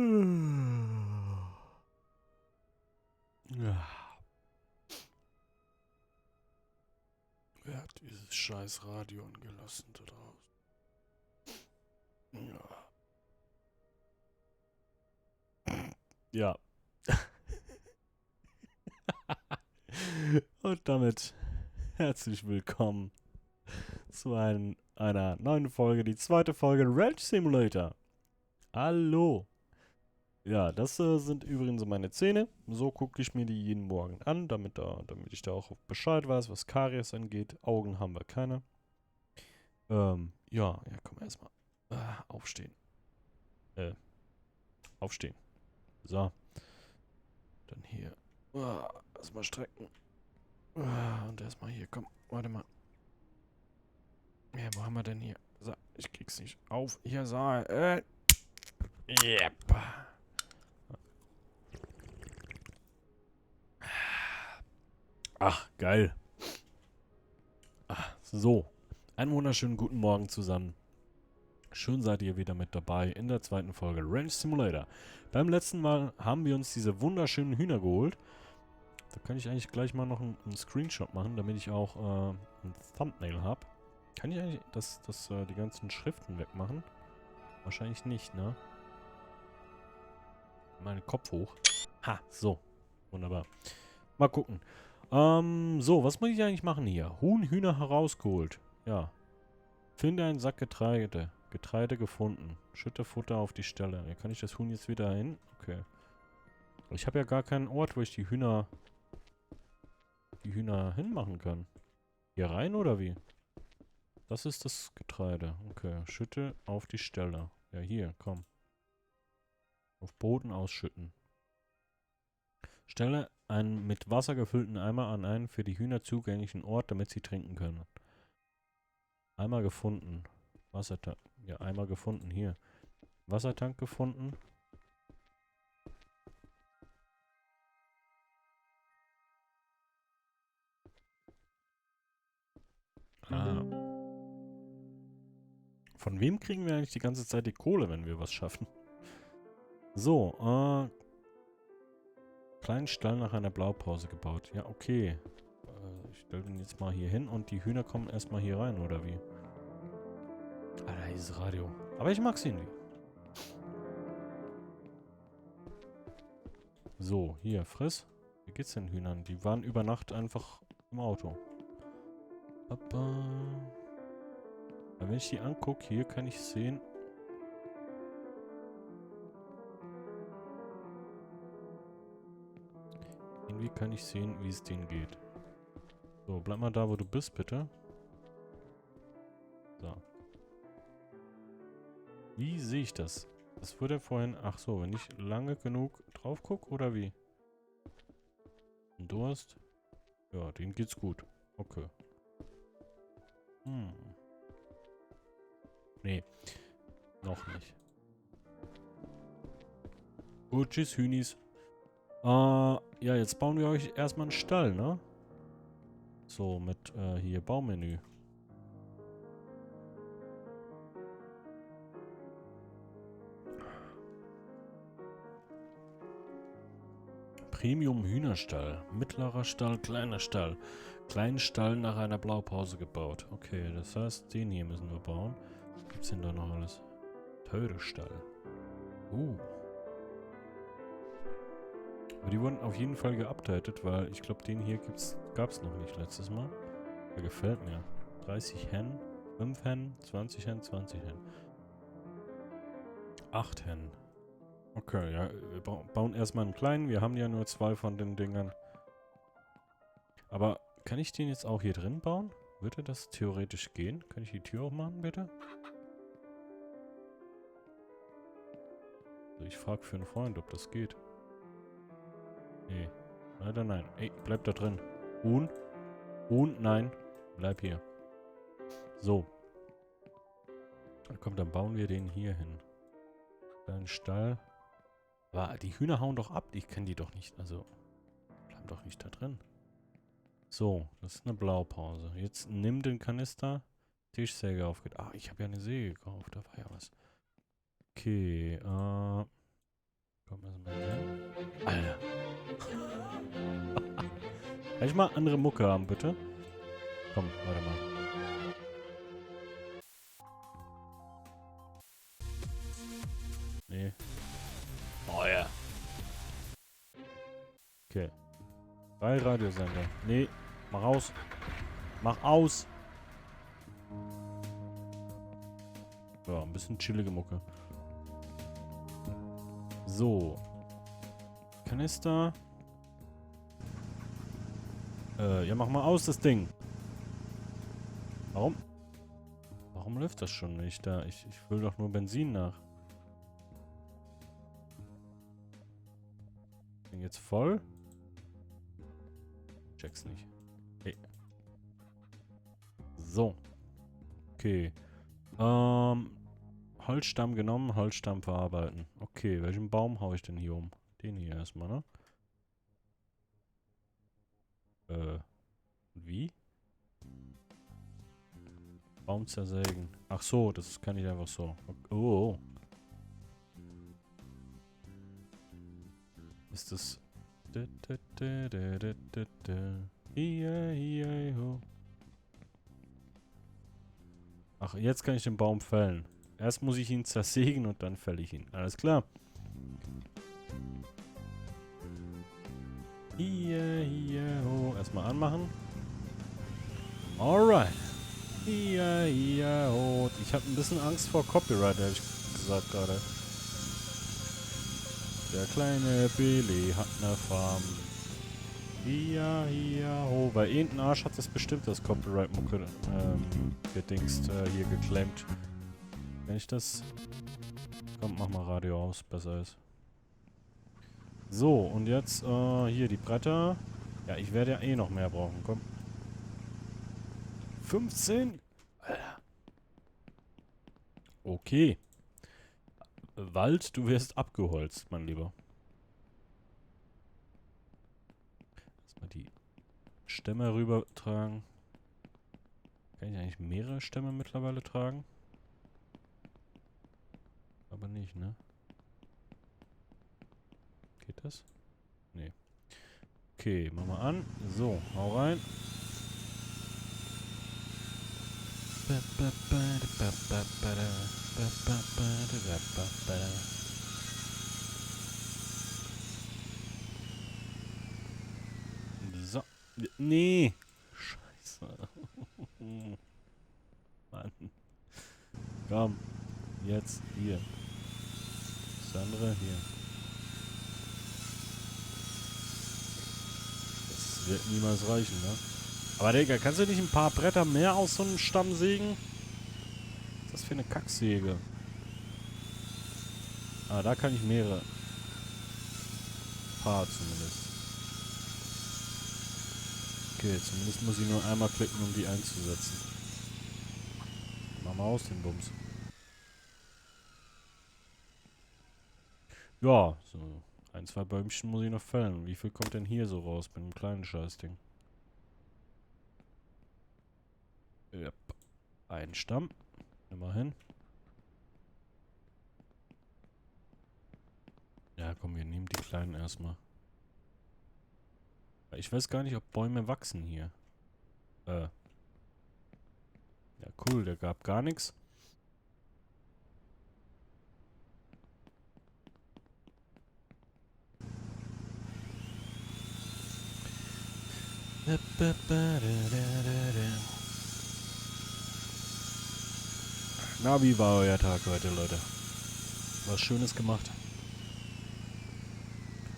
Ja. Wer hat dieses scheiß Radio angelassen da draußen? Ja. Ja. Und damit herzlich willkommen zu einer neuen Folge, die zweite Folge Ranch Simulator. Hallo. Ja, das sind übrigens meine Zähne. So gucke ich mir die jeden Morgen an, damit ich da auch Bescheid weiß, was Karies angeht. Augen haben wir keine. Ja, komm erstmal. Aufstehen. Aufstehen. So. Dann hier. Erstmal strecken. Und erstmal hier, komm. Warte mal. Ja, wo haben wir denn hier? So, ich krieg's nicht auf. Hier, so. Yep. Ach, geil. So. Einen wunderschönen guten Morgen zusammen. Schön seid ihr wieder mit dabei in der zweiten Folge Ranch Simulator. Beim letzten Mal haben wir uns diese wunderschönen Hühner geholt. Da kann ich eigentlich gleich mal noch einen Screenshot machen, damit ich auch ein Thumbnail habe. Kann ich eigentlich die ganzen Schriften wegmachen? Wahrscheinlich nicht, ne? Meinen Kopf hoch. Ha, so. Wunderbar. Mal gucken. So, was muss ich eigentlich machen hier? Hühner herausgeholt. Ja. Finde einen Sack Getreide. Getreide gefunden. Schütte Futter auf die Stelle. Ja, kann ich das Huhn jetzt wieder hin? Okay. Ich habe ja gar keinen Ort, wo ich die Hühner hinmachen kann. Hier rein oder wie? Das ist das Getreide. Okay. Schütte auf die Stelle. Ja, hier, komm. Auf Boden ausschütten. Stelle einen mit Wasser gefüllten Eimer an einen für die Hühner zugänglichen Ort, damit sie trinken können. Eimer gefunden. Wassertank. Ja, Eimer gefunden. Hier. Wassertank gefunden. Ah. Von wem kriegen wir eigentlich die ganze Zeit die Kohle, wenn wir was schaffen? So, kleinen Stall nach einer Blaupause gebaut. Ja, okay. Ich stelle den jetzt mal hier hin und die Hühner kommen erstmal hier rein, oder wie? Alter, dieses Radio. Aber ich mag's irgendwie. So, hier, friss. Wie geht's den Hühnern? Die waren über Nacht einfach im Auto. Wenn ich die angucke, hier kann ich sehen. Irgendwie kann ich sehen, wie es denen geht. So, bleib mal da, wo du bist, bitte. So. Wie sehe ich das? Das wurde vorhin... Ach so, wenn ich lange genug drauf gucke, oder wie? Ein Durst? Ja, denen geht's gut. Okay. Nee. Noch nicht. Gut, tschüss, Hühnis. Ja, jetzt bauen wir euch erstmal einen Stall, ne? So, mit, hier, Baumenü. Premium Hühnerstall. Mittlerer Stall, kleiner Stall. Kleinen Stall nach einer Blaupause gebaut. Okay, das heißt, den hier müssen wir bauen. Was gibt's denn da noch alles? Teure Stall. Aber die wurden auf jeden Fall geupdatet, weil ich glaube, den hier gab's noch nicht letztes Mal. Der gefällt mir. 30 Hennen, 5 Hennen, 20 Hennen, 20 Hennen. 8 Hennen. Okay, ja, wir bauen erstmal einen kleinen. Wir haben ja nur 2 von den Dingern. Aber kann ich den jetzt auch hier drin bauen? Würde das theoretisch gehen? Kann ich die Tür auch machen, bitte? Also ich frage für einen Freund, ob das geht. Nee. Leider nein. Ey, bleib da drin. Huhn. Huhn, nein. Bleib hier. So. Komm, dann bauen wir den hier hin. Dein Stall. Aber die Hühner hauen doch ab. Ich kenne die doch nicht. Also, bleiben doch nicht da drin. So, das ist eine Blaupause. Jetzt nimm den Kanister. Tischsäge aufgeht. Ah, ich habe ja eine Säge gekauft. Da war ja was. Okay, Kommt erstmal hier hin. Alter. Kann ich mal andere Mucke haben, bitte? Komm, warte mal. Nee. Oh ja. Okay. 3 Radiosender. Nee. Mach aus. Mach aus. Ja, ein bisschen chillige Mucke. So. Kanister. Ja, mach mal aus, das Ding. Warum? Warum läuft das schon nicht da? Ich fülle doch nur Benzin nach. Bin jetzt voll? Check's nicht. Hey. So. Okay. Holzstamm genommen, Holzstamm verarbeiten. Okay, welchen Baum hau ich denn hier um? Den hier erstmal, ne? Wie? Baum zersägen. Ach so, das kann ich einfach so. Oh. Ist das... Ach, jetzt kann ich den Baum fällen. Erst muss ich ihn zersägen und dann fälle ich ihn. Alles klar. Hier, ho. Erstmal anmachen. Alright. Hier, ho. Ich habe ein bisschen Angst vor Copyright, ehrlich gesagt gerade. Der kleine Billy hat eine Farm. Hier, ho. Bei irgendeinem Arsch hat das bestimmt das Copyright-Mucke gedingst, hier geclaimt. Wenn ich das... Komm, mach mal Radio aus, besser ist. So, und jetzt, hier die Bretter. Ja, ich werde ja eh noch mehr brauchen, komm. 15? Alter. Okay. Wald, du wirst abgeholzt, mein Lieber. Erstmal die Stämme rüber tragen. Kann ich eigentlich mehrere Stämme mittlerweile tragen? Aber nicht, ne? Geht das? Nee. Okay, mach mal an. So, hau rein. So. Nee. Scheiße. Mann. Komm. Jetzt hier. Das andere hier. Das wird niemals reichen, ne? Aber Digga, kannst du nicht ein paar Bretter mehr aus so einem Stamm sägen? Was ist das für eine Kacksäge? Ah, da kann ich mehrere. Paar zumindest. Okay, zumindest muss ich nur einmal klicken, um die einzusetzen. Mach mal aus den Bums. Ja, so. Ein, zwei Bäumchen muss ich noch fällen. Wie viel kommt denn hier so raus mit dem kleinen Scheißding? Yep. Ein Stamm. Immerhin. Ja, komm, wir nehmen die kleinen erstmal. Ich weiß gar nicht, ob Bäume wachsen hier. Ja, cool, der gab gar nichts. Na, wie war euer Tag heute, Leute? Was Schönes gemacht?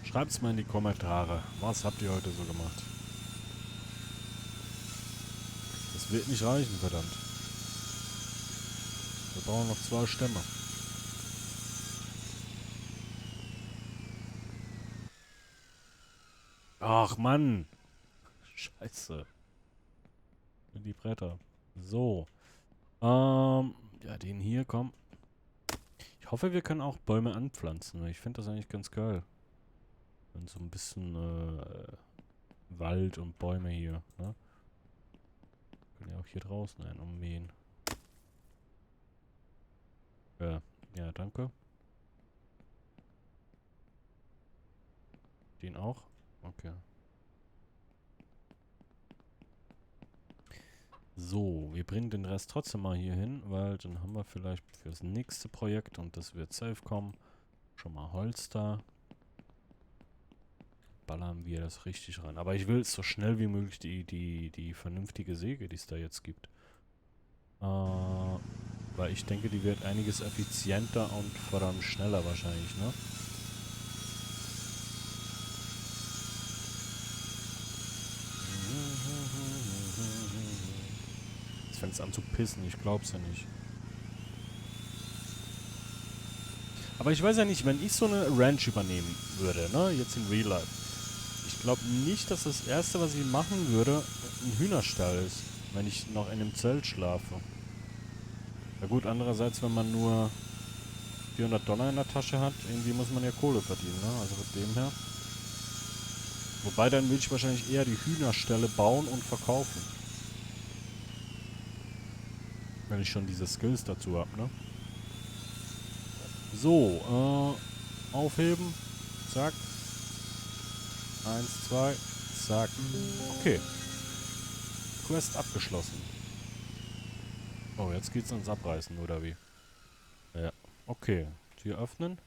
Schreibt's mal in die Kommentare. Was habt ihr heute so gemacht? Das wird nicht reichen, verdammt. Wir brauchen noch 2 Stämme. Ach, Mann. Scheiße. Die Bretter. So. Ja, den hier, komm. Ich hoffe, wir können auch Bäume anpflanzen. Ich finde das eigentlich ganz geil. Und so ein bisschen, Wald und Bäume hier, ne? Können ja auch hier draußen einen ummähen. Ja, danke. Den auch? Okay. So, wir bringen den Rest trotzdem mal hier hin, weil dann haben wir vielleicht fürs nächste Projekt, und das wird safe kommen, schon mal Holz da. Ballern wir das richtig rein. Aber ich will so schnell wie möglich die vernünftige Säge, die es da jetzt gibt. Weil ich denke, die wird einiges effizienter und vor allem schneller wahrscheinlich, ne? Jetzt fängt es an zu pissen, ich glaub's ja nicht. Aber ich weiß ja nicht, wenn ich so eine Ranch übernehmen würde, ne, jetzt in Real Life. Ich glaube nicht, dass das Erste, was ich machen würde, ein Hühnerstall ist, wenn ich noch in einem Zelt schlafe. Ja gut, andererseits, wenn man nur $400 in der Tasche hat, irgendwie muss man ja Kohle verdienen, ne, also von dem her. Wobei, dann will ich wahrscheinlich eher die Hühnerställe bauen und verkaufen. Wenn ich schon diese Skills dazu habe, ne. So, aufheben. Zack. 1, 2, zack. Okay. Quest abgeschlossen. Oh, jetzt geht's ans Abreißen, oder wie? Ja. Okay. Tür öffnen.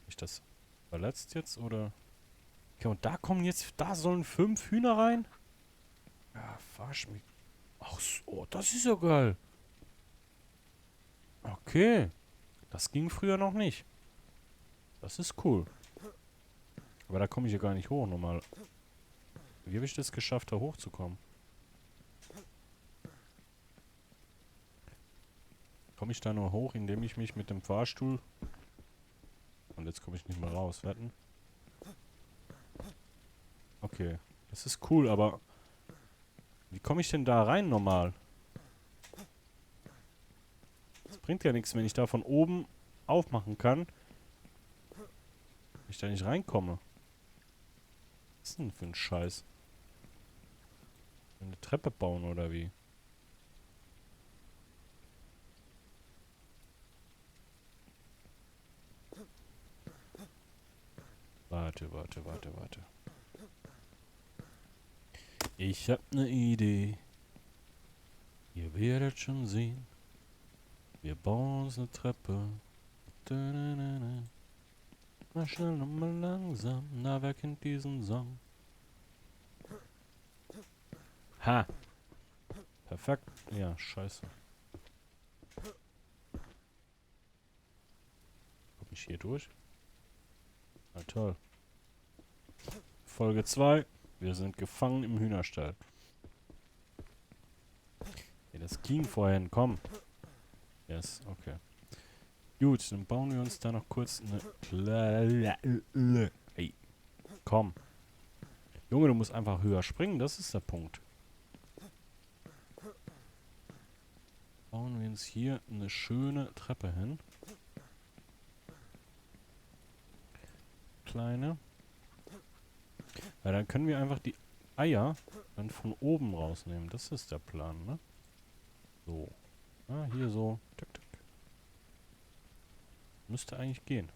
Ist das verletzt jetzt, oder? Okay, und da kommen jetzt, da sollen 5 Hühner rein? Ja, verarsch mich. Ach so, das ist ja geil. Okay. Das ging früher noch nicht. Das ist cool. Aber da komme ich ja gar nicht hoch nochmal. Wie habe ich das geschafft, da hochzukommen? Komme ich da nur hoch, indem ich mich mit dem Fahrstuhl... Und jetzt komme ich nicht mehr raus. Wetten? Okay. Das ist cool, aber... Wie komme ich denn da rein normal? Das bringt ja nichts, wenn ich da von oben aufmachen kann. Wenn ich da nicht reinkomme. Was ist denn für ein Scheiß? Eine Treppe bauen oder wie? Warte. Ich hab ne Idee. Ihr werdet schon sehen. Wir bauen uns ne Treppe. Mal schnell und mal langsam. Na, wer kennt diesen Song? Ha! Perfekt. Ja, scheiße. Komm ich hier durch? Na toll. Folge 2. Wir sind gefangen im Hühnerstall. Ja, das ging vorhin. Komm. Yes, okay. Gut, dann bauen wir uns da noch kurz eine... Hey, komm. Junge, du musst einfach höher springen, das ist der Punkt. Bauen wir uns hier eine schöne Treppe hin. Kleine. Ja, dann können wir einfach die Eier dann von oben rausnehmen. Das ist der Plan, ne? So. Ah, hier so. Tick, tick. Müsste eigentlich gehen.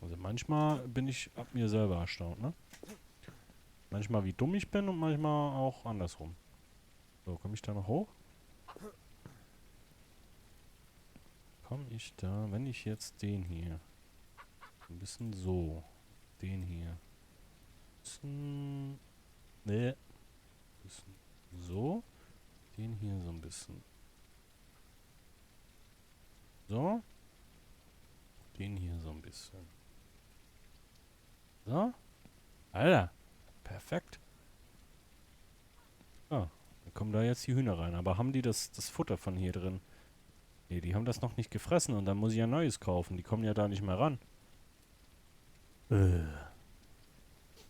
Also manchmal bin ich ab mir selber erstaunt, ne? Manchmal wie dumm ich bin und manchmal auch andersrum. So, komme ich da noch hoch? Komme ich da, wenn ich jetzt den hier ein bisschen so, den hier bisschen, ne, bisschen so, den hier so ein bisschen so, den hier so ein bisschen so, Alter, perfekt. Ah, dann kommen da jetzt die Hühner rein, aber haben die das Futter von hier drin? Ne, die haben das noch nicht gefressen und dann muss ich ja neues kaufen, die kommen ja da nicht mehr ran.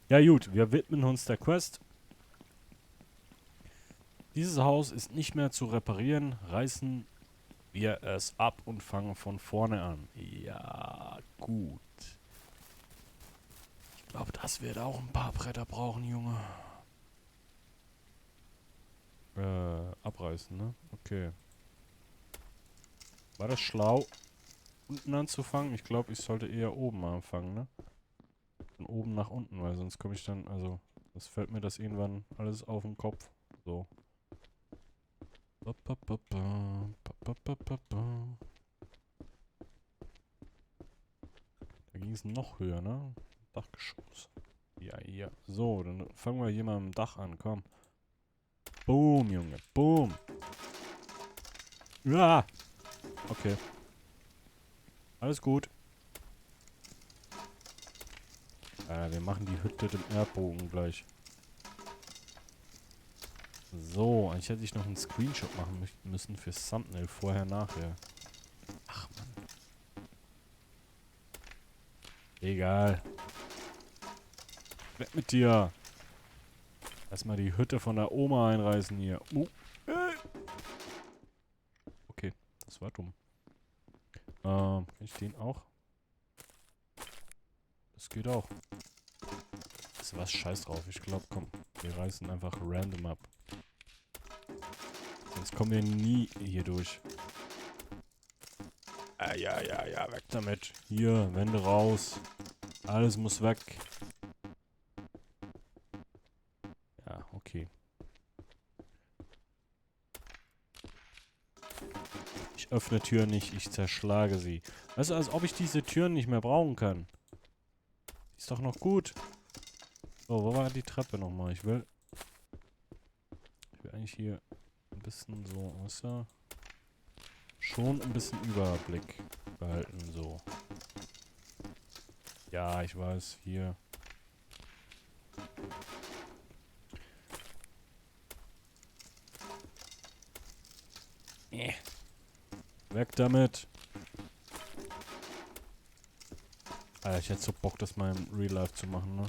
Ja gut, wir widmen uns der Quest. Dieses Haus ist nicht mehr zu reparieren. Reißen wir es ab und fangen von vorne an. Ja, gut. Ich glaube, das wird auch ein paar Bretter brauchen, Junge. Abreißen, ne? Okay. War das schlau? unten anzufangen. Ich glaube, ich sollte eher oben anfangen, ne? Von oben nach unten, weil sonst komme ich dann, also, das fällt mir das irgendwann alles auf den Kopf. So. Ba, ba, ba, ba, ba, ba, ba, ba. Da ging es noch höher, ne? Dachgeschoss. Ja, ja. So, dann fangen wir hier mal am Dach an, komm. Boom, Junge, boom. Ja. Okay. Alles gut. Wir machen die Hütte im Erdbogen gleich. So, eigentlich hätte ich noch einen Screenshot machen müssen fürs Thumbnail. Vorher, nachher. Ach, Mann. Egal. Weg mit dir. Erstmal die Hütte von der Oma einreißen hier. Okay, das war dumm. Kann ich den auch? Das geht auch. Ist was, scheiß drauf. Ich glaube, komm, wir reißen einfach random ab. Sonst kommen wir nie hier durch. Ja, ja, ja, weg damit. Hier, Wände raus. Alles muss weg. Ja, okay. Ich öffne Türen nicht, ich zerschlage sie. Also, als ob ich diese Türen nicht mehr brauchen kann. Ist doch noch gut. So, wo war die Treppe nochmal? Ich will eigentlich hier ein bisschen so, weißt du? Schon ein bisschen Überblick behalten, so. Ja, ich weiß, hier. Weg damit. Alter, ich hätte so Bock, das mal im Real Life zu machen, ne?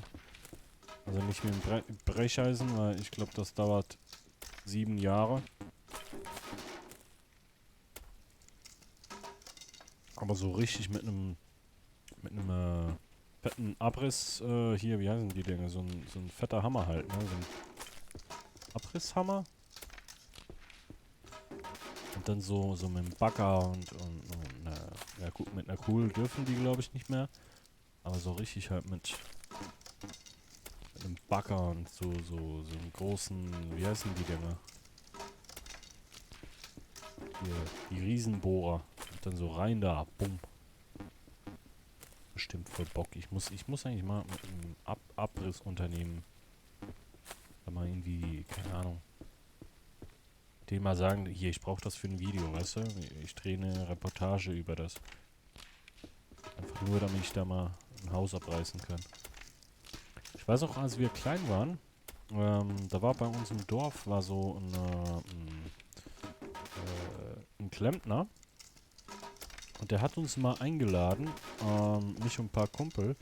Also nicht mit dem Brecheisen, weil ich glaube, das dauert 7 Jahre. Aber so richtig mit einem fetten Abriss, hier, wie heißen die Dinge? So ein fetter Hammer halt, ne? So ein Abrisshammer. Und dann so mit dem Bagger und ja gut, mit einer Kugel dürfen die, glaube ich, nicht mehr. Aber so richtig halt mit einem Bagger und so einen großen, wie heißen die Dinger? Hier, die Riesenbohrer. Und dann so rein da, bumm. Bestimmt voll Bock. Ich muss eigentlich mal mit einem Abrissunternehmen da mal irgendwie, keine Ahnung, denen mal sagen, hier, ich brauche das für ein Video, weißt du? Ich drehe eine Reportage über das. Einfach nur, damit ich da mal ein Haus abreißen kann. Ich weiß auch, als wir klein waren, da war bei uns im Dorf, war so ein Klempner. Und der hat uns mal eingeladen, mich und ein paar Kumpel.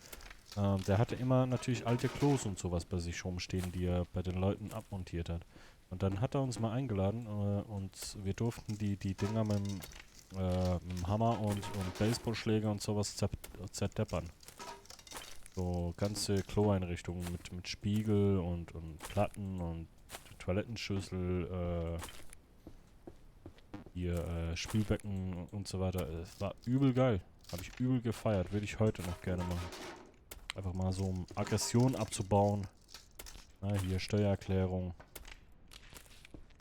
Der hatte immer natürlich alte Klos und sowas bei sich rumstehen, die er bei den Leuten abmontiert hat. Und dann hat er uns mal eingeladen und wir durften die Dinger mit dem Hammer und Baseballschläger und sowas zerdeppern. So ganze Kloeinrichtungen mit Spiegel und Platten und Toilettenschüssel, hier Spülbecken und so weiter. Es war übel geil. Habe ich übel gefeiert. Würde ich heute noch gerne machen. Einfach mal so, um Aggression abzubauen. Na, hier Steuererklärung.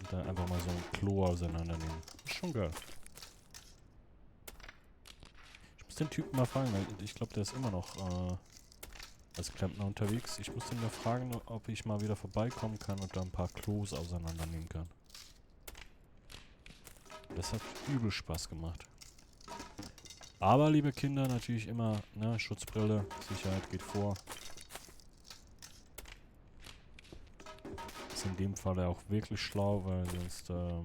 Und dann einfach mal so ein Klo auseinandernehmen. Ist schon geil. Ich muss den Typen mal fragen, weil ich glaube, der ist immer noch als Klempner unterwegs. Ich muss den mal fragen, ob ich mal wieder vorbeikommen kann und da ein paar Klos auseinandernehmen kann. Das hat übel Spaß gemacht. Aber, liebe Kinder, natürlich immer, ne, Schutzbrille, Sicherheit geht vor. Ist in dem Fall auch wirklich schlau, weil sonst da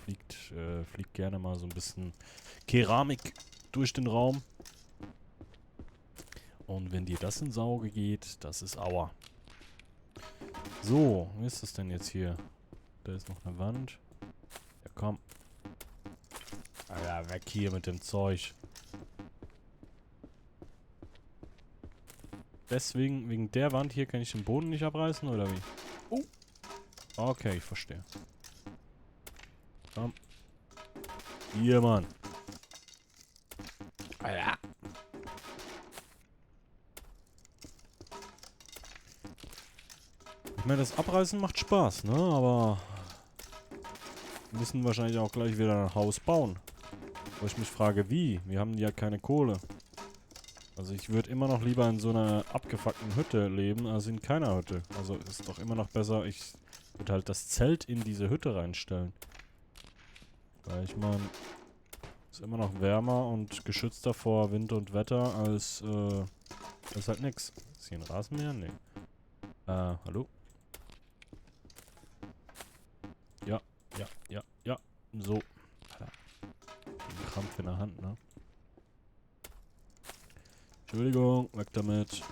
fliegt gerne mal so ein bisschen Keramik durch den Raum. Und wenn dir das ins Auge geht, das ist Aua. So, wie ist das denn jetzt hier? Da ist noch eine Wand. Ja, komm. Alter, weg hier mit dem Zeug. Deswegen, wegen der Wand hier kann ich den Boden nicht abreißen, oder wie? Oh. Okay, ich verstehe. Komm. Hier, Mann. Alter. Ich meine, das Abreißen macht Spaß, ne? Aber wir müssen wahrscheinlich auch gleich wieder ein Haus bauen. Wo ich mich frage, wie? Wir haben ja keine Kohle. Also ich würde immer noch lieber in so einer abgefuckten Hütte leben, als in keiner Hütte. Also ist doch immer noch besser, ich würde halt das Zelt in diese Hütte reinstellen. Weil ich meine, ist immer noch wärmer und geschützter vor Wind und Wetter als, ist halt nix. Ist hier ein Rasenmäher? Nee. Hallo? Ja, ja, ja, ja. So. Alter. Ein Krampf in der Hand, ne? Entschuldigung, weg damit.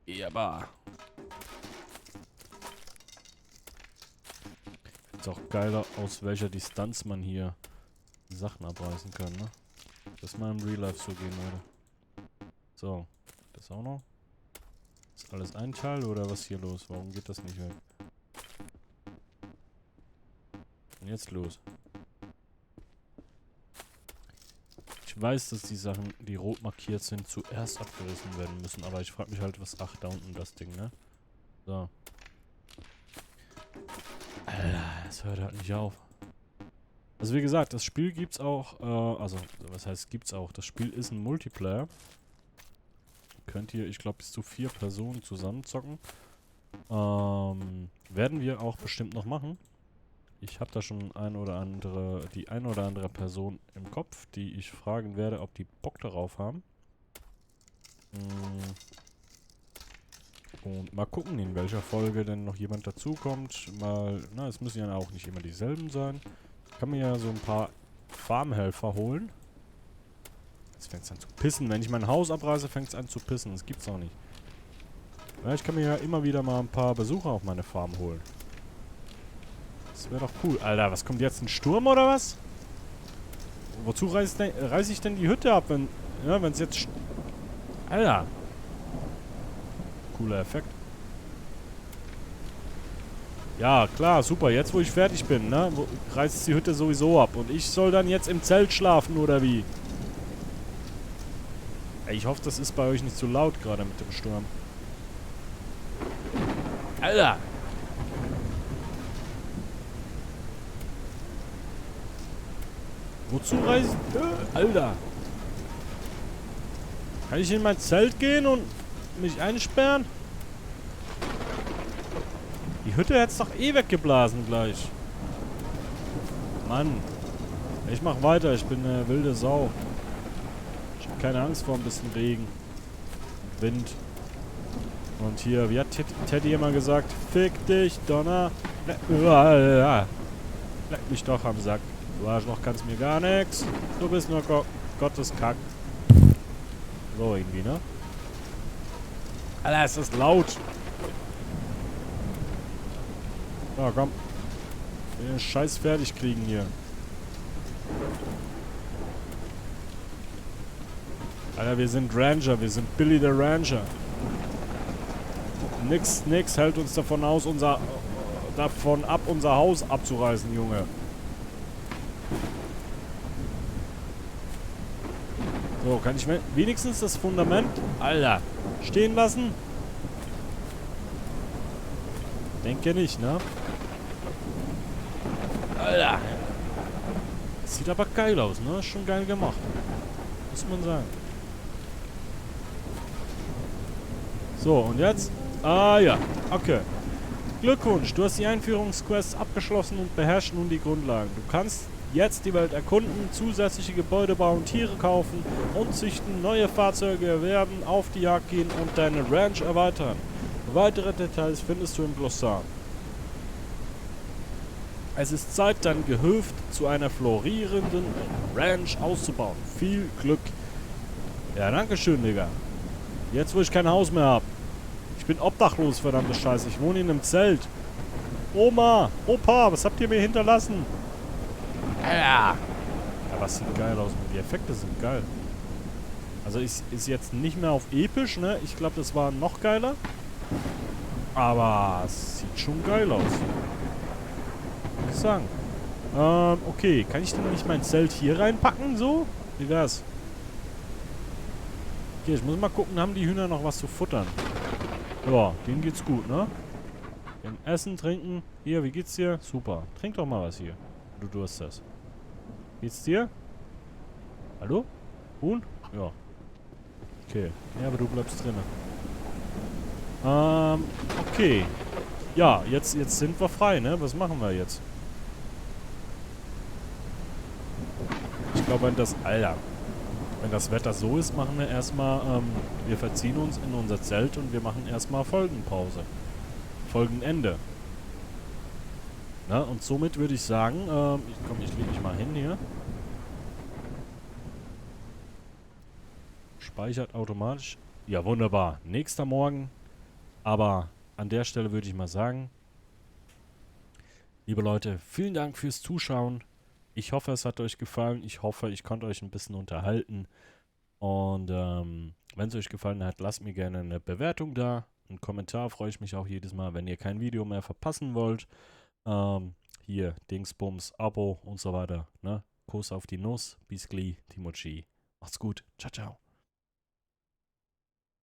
Ja, ist auch geiler, aus welcher Distanz man hier Sachen abreißen kann, ne? Das mal im Real Life so gehen, Leute. So, das auch noch? Ist alles ein Teil oder was ist hier los? Warum geht das nicht weg? Und jetzt los. Ich weiß, dass die Sachen, die rot markiert sind, zuerst abgerissen werden müssen, aber ich frage mich halt, was... Ach, da unten das Ding, ne? So. Alter, das hört halt nicht auf. Also wie gesagt, das Spiel gibt's auch, also, was heißt gibt's auch? Das Spiel ist ein Multiplayer. Könnt ihr, ich glaube, bis zu 4 Personen zusammen zocken. Werden wir auch bestimmt noch machen. Ich habe da schon die ein oder andere Person im Kopf, die ich fragen werde, ob die Bock darauf haben. Und mal gucken, in welcher Folge denn noch jemand dazukommt. Mal, na, es müssen ja auch nicht immer dieselben sein. Ich kann mir ja so ein paar Farmhelfer holen. Jetzt fängt es an zu pissen. Wenn ich mein Haus abreiße, fängt es an zu pissen. Das gibt's auch nicht. Ja, ich kann mir ja immer wieder mal ein paar Besucher auf meine Farm holen. Das wäre doch cool. Alter, was kommt jetzt? Ein Sturm oder was? Wozu reiß ich denn die Hütte ab, wenn es jetzt... Alter. Cooler Effekt. Ja, klar, super. Jetzt, wo ich fertig bin, ne? Reißt die Hütte sowieso ab. Und ich soll dann jetzt im Zelt schlafen, oder wie? Ey, ich hoffe, das ist bei euch nicht zu laut, gerade mit dem Sturm. Alter! Wozu reißt... Alter! Kann ich in mein Zelt gehen und mich einsperren? Die Hütte hätte es doch eh weggeblasen gleich. Mann. Ich mach weiter, ich bin eine wilde Sau. Ich hab keine Angst vor ein bisschen Regen. Wind. Und hier, wie hat Teddy immer gesagt? Fick dich, Donner. Leck mich doch am Sack. Du Arschloch, kannst mir gar nichts. Du bist nur Gottes Kack. So irgendwie, ne? Alter, ist das laut. So, komm. Wir den Scheiß fertig kriegen hier. Alter, wir sind Ranger. Wir sind Billy der Ranger. Nix hält uns davon ab, unser Haus abzureißen, Junge. So, kann ich wenigstens das Fundament, Alter, stehen lassen? Denke nicht, ne? Alter. Sieht aber geil aus, ne? Ist schon geil gemacht. Muss man sagen. So, und jetzt? Ah, ja. Okay. Glückwunsch, du hast die Einführungsquest abgeschlossen und beherrschst nun die Grundlagen. Du kannst jetzt die Welt erkunden, zusätzliche Gebäude bauen, Tiere kaufen und züchten, neue Fahrzeuge erwerben, auf die Jagd gehen und deine Ranch erweitern. Weitere Details findest du im Glossar. Es ist Zeit, dein Gehöft zu einer florierenden Ranch auszubauen. Viel Glück. Ja, danke schön, Digga. Jetzt, wo ich kein Haus mehr habe. Ich bin obdachlos, verdammte Scheiße. Ich wohne in einem Zelt. Oma, Opa, was habt ihr mir hinterlassen? Ja, was sieht geil aus. Die Effekte sind geil. Also ist jetzt nicht mehr auf episch, ne? Ich glaube, das war noch geiler. Aber es sieht schon geil aus. Muss ich sagen. Okay. Kann ich denn nicht mein Zelt hier reinpacken, so? Wie wär's? Okay, ich muss mal gucken, haben die Hühner noch was zu futtern? Ja, denen geht's gut, ne? Im Essen, Trinken. Hier, wie geht's dir? Super. Trink doch mal was hier. Du Durst hast. Geht's dir? Hallo? Huhn? Ja. Okay. Ja, aber du bleibst drinnen. Okay. Ja, jetzt sind wir frei, ne? Was machen wir jetzt? Ich glaube, wenn das Wetter so ist, machen wir erstmal, wir verziehen uns in unser Zelt und wir machen erstmal Folgenpause. Folgenende. Na, und somit würde ich sagen, ich lege mich mal hin hier. Speichert automatisch. Ja, wunderbar. Nächster Morgen. Aber an der Stelle würde ich mal sagen, liebe Leute, vielen Dank fürs Zuschauen. Ich hoffe, es hat euch gefallen. Ich hoffe, ich konnte euch ein bisschen unterhalten. Und wenn es euch gefallen hat, lasst mir gerne eine Bewertung da. Einen Kommentar freue ich mich auch jedes Mal, wenn ihr kein Video mehr verpassen wollt. Hier, Dingsbums, Abo und so weiter. Ne? Kuss auf die Nuss. Bis gleich, Timochi. Macht's gut. Ciao, ciao.